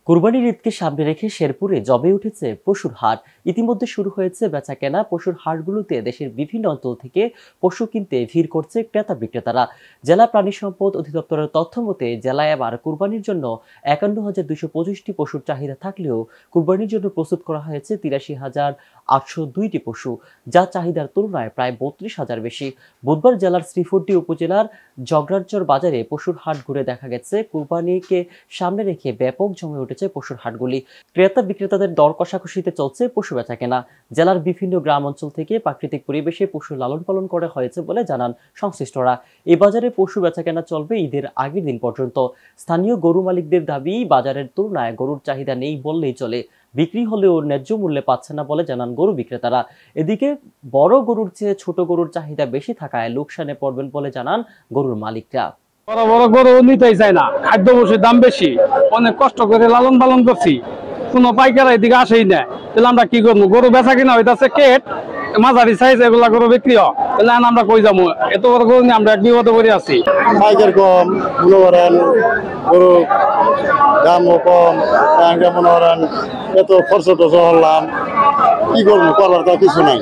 কুরবানির ঈদকে সামনে রেখে শেরপুরে জমে উঠেছে পশুর হাট। ইতিমধ্যে শুরু হয়েছে বেচা কেনা। পশুর হাটগুলোতে দেশের বিভিন্ন অঞ্চল থেকে পশু কিনতে ভিড় করছে ক্রেতা বিক্রেতারা। জেলা প্রাণী সম্পদ অধিদপ্তরের তথ্য মতে জেলায় এবার কুরবানির জন্য ৫১,২২৫টি পশুর চাহিদা থাকলেও কুরবানির জন্য প্রস্তুত করা হয়েছে ৮৩,৮০২টি পশু, যা চাহিদার তুলনায় প্রায় ৩২,০০০ বেশি। বুধবার জেলার শ্রীফুরদী উপজেলার জগরারচর বাজারে পশুর হাট ঘুরে দেখা গেছে কুরবানিকে সামনে রেখে ব্যাপক জমে উঠেছে পশুর হাটগুলি। ক্রেতা বিক্রেতাদের দর কষাকষিতে চলছে পশু বেচা কেনা। জেলার বিভিন্ন গ্রাম অঞ্চল থেকে প্রাকৃতিক পরিবেশে পশু লালন পালন করা হয়েছে বলে জানান সংশ্লিষ্টরা। এই বাজারে পশু বেচা কেনা চলবে ঈদের আগের দিন পর্যন্ত। স্থানীয় গরু মালিকদের দাবি, বাজারের তুলনায় গরুর চাহিদা নেই বললেই চলে। বিক্রি হলেও ন্যায্য মূল্যে পাচ্ছে না বলে জানান গরু বিক্রেতারা। এদিকে বড় গরুর চেয়ে ছোট গরুর চাহিদা বেশি থাকায় লোকসানে পড়বেন বলে জানান গরুর মালিকরা। বড় বড় গরু নিতেই চায় না, খাদ্য বসে দাম বেশি, অনেক কষ্ট করে লালন পালন করছি, কোনো পাইকার এদিকে আসেই না। তাহলে আমরা কি করবো? গরু বেচা কিনা হইতাছে কেট মাঝারি সাইজ, এগুলা গরু বিক্রি হয়, তাহলে আমরা কই যাবো? এত বড় গরু নিয়ে আমরা এক বিপদে পড়ে আছি। পাইকার কম, মনে করেন গরু দামও কম, মনে করেন এত খরচ টরচ হলাম, কি করবো? করার তো কিছু নাই।